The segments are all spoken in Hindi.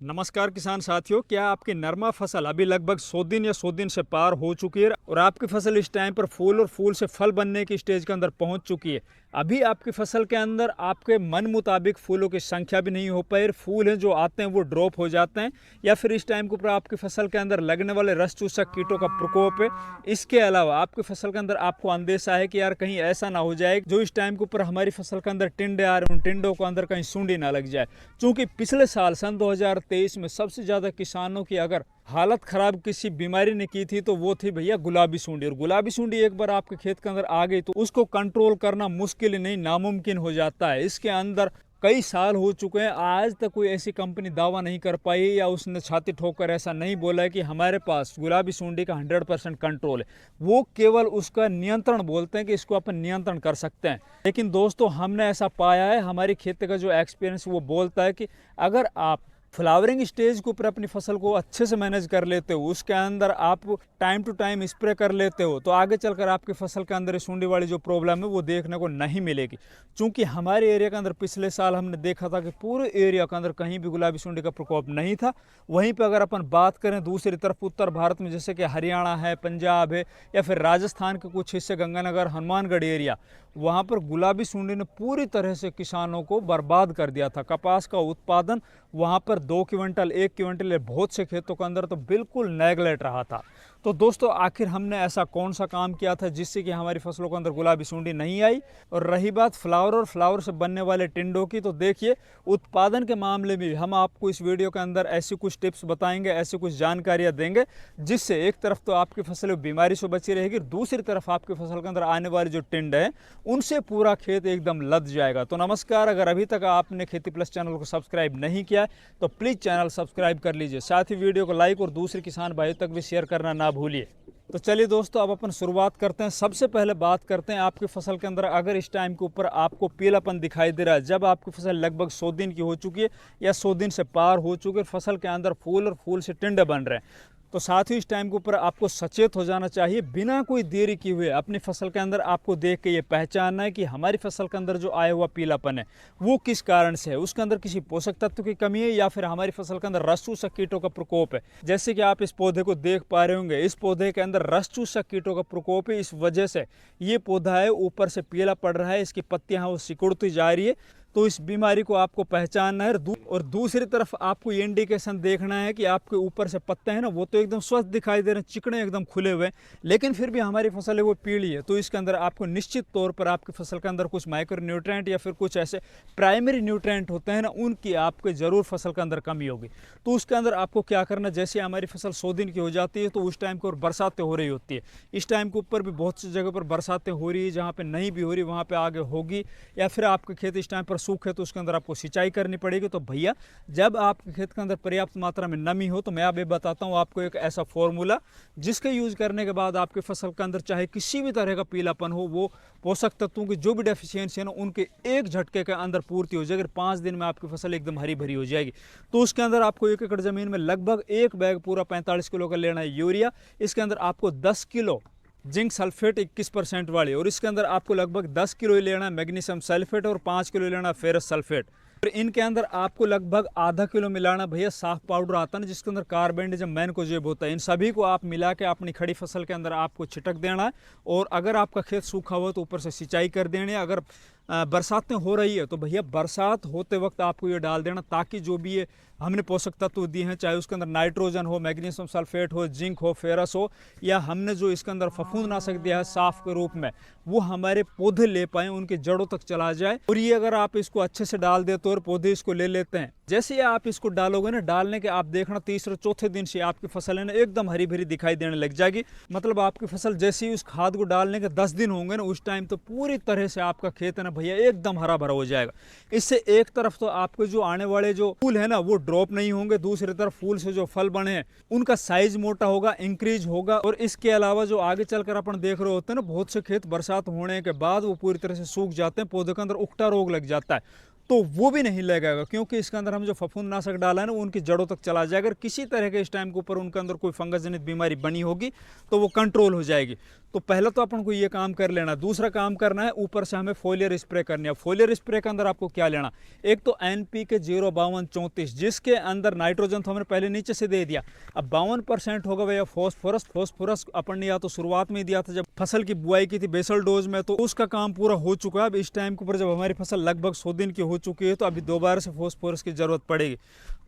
नमस्कार किसान साथियों, क्या आपकी नरमा फसल अभी लगभग 100 दिन या 100 दिन से पार हो चुकी है और आपकी फसल इस टाइम पर फूल और फूल से फल बनने की स्टेज के अंदर पहुंच चुकी है। अभी आपकी फसल के अंदर आपके मन मुताबिक फूलों की संख्या भी नहीं हो पाई, फूल हैं जो आते हैं वो ड्रॉप हो जाते हैं, या फिर इस टाइम के ऊपर आपकी फसल के अंदर लगने वाले रस चूसक कीटों का प्रकोप है। इसके अलावा आपकी फसल के अंदर आपको अंदेशा है कि यार कहीं ऐसा ना हो जाए जो इस टाइम के ऊपर हमारी फसल के अंदर टिंडे आ रहे हैं, उन टिंडों को अंदर कहीं सूंडी ना लग जाए। क्योंकि पिछले साल सन 2023 में सबसे ज़्यादा किसानों की अगर हालत खराब किसी बीमारी ने की थी तो वो थी भैया गुलाबी सूंडी। और गुलाबी सूंडी एक बार आपके खेत के अंदर आ गई तो उसको कंट्रोल करना मुश्किल नहीं नामुमकिन हो जाता है। इसके अंदर कई साल हो चुके हैं, आज तक कोई ऐसी कंपनी दावा नहीं कर पाई या उसने छाती ठोककर ऐसा नहीं बोला है कि हमारे पास गुलाबी सूंडी का 100% कंट्रोल है। वो केवल उसका नियंत्रण बोलते हैं कि इसको अपन नियंत्रण कर सकते हैं। लेकिन दोस्तों, हमने ऐसा पाया है, हमारी खेती का जो एक्सपीरियंस वो बोलता है कि अगर आप फ्लावरिंग स्टेज के ऊपर अपनी फसल को अच्छे से मैनेज कर लेते हो, उसके अंदर आप टाइम टू टाइम स्प्रे कर लेते हो, तो आगे चलकर आपकी फसल के अंदर सूंडी वाली जो प्रॉब्लम है वो देखने को नहीं मिलेगी। क्योंकि हमारे एरिया के अंदर पिछले साल हमने देखा था कि पूरे एरिया के अंदर कहीं भी गुलाबी सूंडी का प्रकोप नहीं था। वहीं पर अगर अपन बात करें दूसरी तरफ उत्तर भारत में, जैसे कि हरियाणा है, पंजाब है, या फिर राजस्थान के कुछ हिस्से, गंगानगर, हनुमानगढ़ एरिया, वहाँ पर गुलाबी सूंडी ने पूरी तरह से किसानों को बर्बाद कर दिया था। कपास का उत्पादन वहाँ पर 2 क्विंटल 1 क्विंटल बहुत से खेतों के अंदर तो बिल्कुल नेगलेक्ट रहा था। तो दोस्तों, आखिर हमने ऐसा कौन सा काम किया था जिससे कि हमारी फसलों के अंदर गुलाबी सूंडी नहीं आई। और रही बात फ्लावर और फ्लावर से बनने वाले टिंडों की, तो देखिए उत्पादन के मामले में हम आपको इस वीडियो के अंदर ऐसी कुछ टिप्स बताएंगे, ऐसी कुछ जानकारियां देंगे जिससे एक तरफ तो आपकी फसल बीमारी से बची रहेगी, दूसरी तरफ आपकी फसल के अंदर आने वाले जो टिंड है उनसे पूरा खेत एकदम लद जाएगा। तो नमस्कार, अगर अभी तक आपने खेती प्लस चैनल को सब्सक्राइब नहीं किया तो प्लीज़ चैनल सब्सक्राइब कर लीजिए, साथ ही वीडियो को लाइक और दूसरे किसान भाइयों तक भी शेयर करना ना भूलिए। तो चलिए दोस्तों, अब अपन शुरुआत करते हैं। सबसे पहले बात करते हैं आपकी फसल के अंदर अगर इस टाइम के ऊपर आपको पीलापन दिखाई दे रहा है, जब आपकी फसल लगभग 100 दिन की हो चुकी है या 100 दिन से पार हो चुकी है, फसल के अंदर फूल और फूल से टिंडे बन रहे हैं, तो साथ ही इस टाइम के ऊपर आपको सचेत हो जाना चाहिए। बिना कोई देरी किए हुए अपनी फसल के अंदर आपको देख के ये पहचानना है कि हमारी फसल के अंदर जो आया हुआ पीलापन है वो किस कारण से है। उसके अंदर किसी पोषक तत्व की कमी है या फिर हमारी फसल के अंदर रस चूसक कीटों का प्रकोप है। जैसे कि आप इस पौधे को देख पा रहे होंगे, इस पौधे के अंदर रस चूसक कीटों का प्रकोप है। इस वजह से ये पौधा है ऊपर से पीला पड़ रहा है, इसकी पत्तियां वो सिकुड़ती जा रही है। तो इस बीमारी को आपको पहचानना है। और दूसरी तरफ आपको ये इंडिकेशन देखना है कि आपके ऊपर से पत्ते हैं ना वो तो एकदम स्वस्थ दिखाई दे रहे हैं, चिकने एकदम खुले हुए हैं, लेकिन फिर भी हमारी फसल है वो पीली है। तो इसके अंदर आपको निश्चित तौर पर आपकी फसल के अंदर कुछ माइक्रो न्यूट्रिएंट या फिर कुछ ऐसे प्राइमरी न्यूट्रिएंट होते हैं ना, उनकी आपके जरूर फसल के अंदर कमी होगी। तो उसके अंदर आपको क्या करना, जैसे हमारी फसल 100 दिन की हो जाती है तो उस टाइम के ऊपर बरसातें हो रही होती है। इस टाइम के ऊपर भी बहुत सी जगह पर बरसातें हो रही है, जहाँ पे नहीं भी हो रही वहाँ पे आगे होगी। या फिर आपके खेत इस टाइम पर सूखे है तो उसके अंदर आपको सिंचाई करनी पड़ेगी। तो भैया, जब आपके खेत के अंदर पर्याप्त मात्रा में नमी हो तो मैं अभी बताता हूँ आपको एक ऐसा फॉर्मूला जिसके यूज करने के बाद आपके फसल के अंदर चाहे किसी भी तरह का पीलापन हो, वो पोषक तत्वों की जो भी डेफिशिएंसी है ना उनके एक झटके के अंदर पूर्ति हो जाएगी। 5 दिन में आपकी फसल एकदम हरी भरी हो जाएगी। तो उसके अंदर आपको 1 एकड़ जमीन में लगभग एक बैग पूरा 45 किलो का लेना है यूरिया। इसके अंदर आपको 10 किलो जिंक सल्फेट 21% वाली, और इसके अंदर आपको लगभग 10 किलो ही लेना है मैग्नीशियम सल्फेट और 5 किलो लेना है फेरस सल्फेट। और इनके अंदर आपको लगभग आधा किलो मिलाना भैया साफ पाउडर आता है ना जिसके अंदर कार्बेंडिजम मैनकोजेब होता है। इन सभी को आप मिला के अपनी खड़ी फसल के अंदर आपको छिटक देना है। और अगर आपका खेत सूखा हुआ तो ऊपर से सिंचाई कर देनी है। अगर बरसातें हो रही है तो भैया बरसात होते वक्त आपको ये डाल देना, ताकि जो भी ये हमने पोषक तत्व दिए हैं, चाहे उसके अंदर नाइट्रोजन हो, मैग्नीशियम सल्फेट हो, जिंक हो, फेरस हो, या हमने जो इसके अंदर फफूंदनाशक दिया है साफ के रूप में, वो हमारे पौधे ले पाए, उनके जड़ों तक चला जाए। और ये अगर आप इसको अच्छे से डाल देते हो और पौधे इसको ले लेते हैं, जैसे ही आप इसको डालोगे ना, डालने के आप देखना तीसरे चौथे दिन से आपकी फसल है ना एकदम हरी भरी दिखाई देने लग जाएगी। मतलब आपकी फसल जैसे ही उस खाद को डालने के 10 दिन होंगे ना, उस टाइम तो पूरी तरह से आपका खेत है ना भैया एकदम हरा भरा हो जाएगा। इससे एक तरफ तो आपके जो आने वाले जो फूल है ना वो ड्रॉप नहीं होंगे, दूसरी तरफ फूल से जो फल बने हैं उनका साइज मोटा होगा, इंक्रीज होगा। और इसके अलावा जो आगे चलकर अपन देख रहे होते हैं ना, बहुत से खेत बरसात होने के बाद वो पूरी तरह से सूख जाते हैं, पौधे के अंदर उकटा रोग लग जाता है। तो वो भी नहीं लगेगा, क्योंकि इसके अंदर हम जो फफूंदनाशक डाला है ना वो उनकी जड़ों तक चला जाएगा। अगर किसी तरह के इस टाइम के ऊपर उनके अंदर कोई फंगस जनित बीमारी बनी होगी तो वो कंट्रोल हो जाएगी। तो पहला तो अपन को ये काम कर लेना। दूसरा काम करना है, ऊपर से हमें फोलियर स्प्रे करनी है। फोलियर स्प्रे के अंदर आपको क्या लेना, एक तो NPK 05234, जिसके अंदर नाइट्रोजन तो हमने पहले नीचे से दे दिया। अब 52% होगा भैया फॉस्फोरस। फॉस्फोरस अपन ने या तो शुरुआत में दिया था जब फसल की बुआई की थी बेसल डोज में, तो उसका काम पूरा हो चुका है। अब इस टाइम के ऊपर जब हमारी फसल लगभग 100 दिन की हो चुकी है तो अभी दोबारा से फॉस्फोरस की जरूरत पड़ेगी।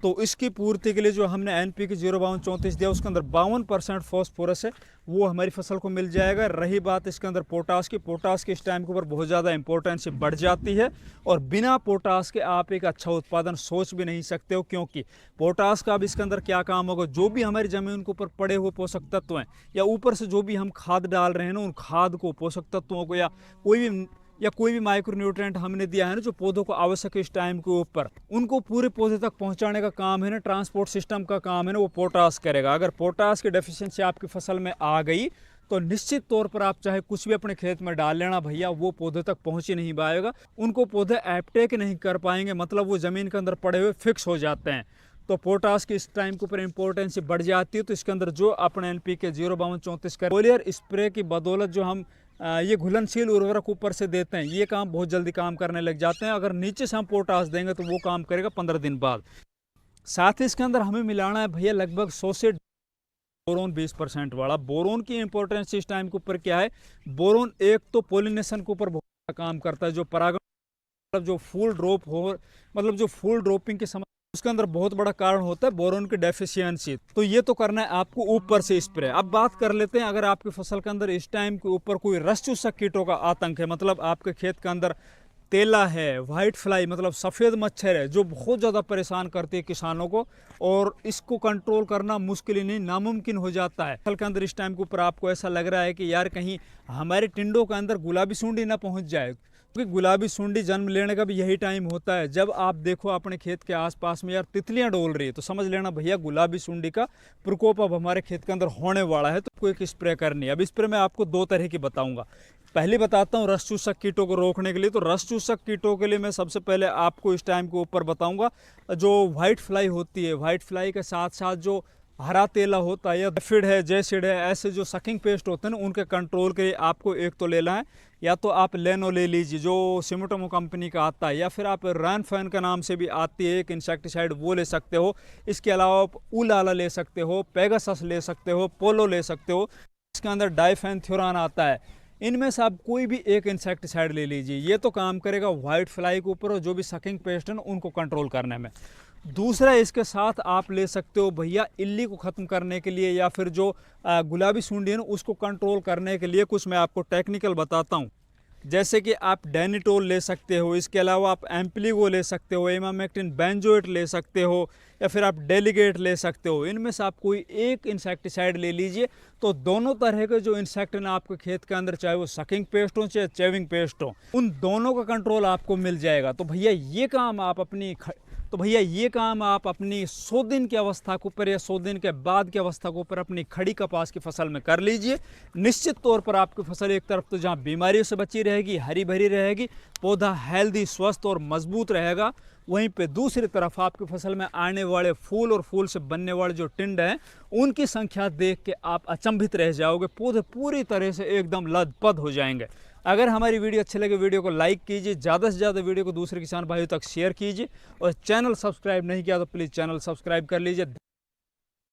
तो इसकी पूर्ति के लिए जो हमने NPK 05234 दिया उसके अंदर 52% फॉस्फोरस है, वो हमारी फसल को मिल जाएगा। रही बात इसके अंदर पोटास की, पोटास की इस टाइम के ऊपर बहुत ज़्यादा इंपॉर्टेंस बढ़ जाती है और बिना पोटास के आप एक अच्छा उत्पादन सोच भी नहीं सकते हो, क्योंकि पोटास का अब इसके अंदर क्या काम होगा, जो भी हमारी ज़मीन के ऊपर पड़े हुए पोषक तत्व हैं या ऊपर से जो भी हम खाद डाल रहे हैं ना, उन खाद को, पोषक तत्वों को या कोई भी माइक्रो न्यूट्रिएंट हमने दिया है ना जो पौधों को आवश्यक है इस टाइम के ऊपर, उनको पूरे पौधे तक पहुंचाने का काम है ना, ट्रांसपोर्ट सिस्टम का काम है ना, वो पोटास करेगा। अगर पोटास की डेफिशिएंसी आपकी फसल में आ गई तो निश्चित तौर पर आप चाहे कुछ भी अपने खेत में डाल लेना भैया, वो पौधे तक पहुंच ही नहीं पाएगा, उनको पौधे अपटेक नहीं कर पाएंगे, मतलब वो ज़मीन के अंदर पड़े हुए फिक्स हो जाते हैं। तो पोटास की इस टाइम के ऊपर इंपॉर्टेंस बढ़ जाती है। तो इसके अंदर जो अपने NPK 05234 का फोलियर स्प्रे की बदौलत जो हम ये घुलनशील उर्वरक ऊपर से देते हैं, ये काम बहुत जल्दी काम करने लग जाते हैं। अगर नीचे से हम पोटास देंगे तो वो काम करेगा 15 दिन बाद। साथ ही इसके अंदर हमें मिलाना है भैया लगभग 100 से बोरोन 20% वाला। बोरोन की इंपॉर्टेंस इस टाइम के ऊपर क्या है, बोरोन एक तो पोलिनेशन के ऊपर बहुत काम करता है, जो परागण जो फूल ड्रॉप हो, मतलब जो फूल ड्रॉपिंग की समस्या उसके अंदर बहुत बड़ा कारण होता है बोरोन की डेफिशिएंसी। तो ये तो करना है आपको ऊपर से स्प्रे। अब बात कर लेते हैं, अगर आपकी फसल के अंदर इस टाइम के ऊपर कोई रस चूसक कीटों का आतंक है, मतलब आपके खेत के अंदर तेला है, व्हाइट फ्लाई मतलब सफ़ेद मच्छर है, जो बहुत ज़्यादा परेशान करती है किसानों को, और इसको कंट्रोल करना मुश्किल ही नहीं नामुमकिन हो जाता है। फसल के अंदर इस टाइम के ऊपर आपको ऐसा लग रहा है कि यार कहीं हमारे टिंडों के अंदर गुलाबी सूंडी ना पहुंच जाए, क्योंकि गुलाबी सूंडी जन्म लेने का भी यही टाइम होता है जब आप देखो अपने खेत के आसपास में यार तितलियां डोल रही है, तो समझ लेना भैया गुलाबी सूंडी का प्रकोप अब हमारे खेत के अंदर होने वाला है। तो कोई एक स्प्रे करनी है। अब स्प्रे मैं आपको 2 तरह की बताऊंगा। पहले बताता हूँ रस चूसक कीटों को रोकने के लिए। तो रस चूसक कीटों के लिए मैं सबसे पहले आपको इस टाइम के ऊपर बताऊंगा जो व्हाइट फ्लाई होती है। व्हाइट फ्लाई के साथ साथ जो हरा तेला होता है या एफिड है, जैसिड है, ऐसे जो सकिंग पेस्ट होते हैं ना, उनके कंट्रोल के लिए आपको एक तो लेना है, या तो आप लेनो ले लीजिए जो सिमोटोमो कंपनी का आता है, या फिर आप रैनफैन के नाम से भी आती है एक इंसेक्टिसाइड, वो ले सकते हो। इसके अलावा आप उलाला ले सकते हो, पेगासस ले सकते हो, पोलो ले सकते हो। इसके अंदर डाइफेनथ्यूरान आता है। इनमें से आप कोई भी एक इंसेक्टिसाइड ले लीजिए, ये तो काम करेगा व्हाइट फ्लाई के ऊपर और जो भी सकिंग पेस्ट है उनको कंट्रोल करने में। दूसरा इसके साथ आप ले सकते हो भैया इल्ली को ख़त्म करने के लिए, या फिर जो गुलाबी सूंडी है उसको कंट्रोल करने के लिए कुछ मैं आपको टेक्निकल बताता हूँ। जैसे कि आप डेनिटोल ले सकते हो, इसके अलावा आप एम्प्लीगो ले सकते हो, इमामेक्टिन बेंजोएट ले सकते हो, या फिर आप डेलीगेट ले सकते हो। इनमें से आप कोई एक इंसेक्टिसाइड ले लीजिए, तो दोनों तरह के जो इंसेक्ट हैं आपके खेत के अंदर, चाहे वो सकिंग पेस्ट हो चाहे चेविंग पेस्ट हो, उन दोनों का कंट्रोल आपको मिल जाएगा। तो भैया ये काम आप अपनी 100 दिन की अवस्था के ऊपर या 100 दिन के बाद की अवस्था के ऊपर अपनी खड़ी कपास की फसल में कर लीजिए। निश्चित तौर पर आपकी फसल एक तरफ तो जहाँ बीमारियों से बची रहेगी, हरी भरी रहेगी, पौधा हेल्दी, स्वस्थ और मजबूत रहेगा, वहीं पे दूसरी तरफ आपकी फसल में आने वाले फूल और फूल से बनने वाले जो टिंड हैं उनकी संख्या देख के आप अचंभित रह जाओगे। पौधे पूरी तरह से एकदम लदपद हो जाएंगे। अगर हमारी वीडियो अच्छी लगे वीडियो को लाइक कीजिए, ज़्यादा से ज़्यादा वीडियो को दूसरे किसान भाइयों तक शेयर कीजिए, और चैनल सब्सक्राइब नहीं किया तो प्लीज़ चैनल सब्सक्राइब कर लीजिए।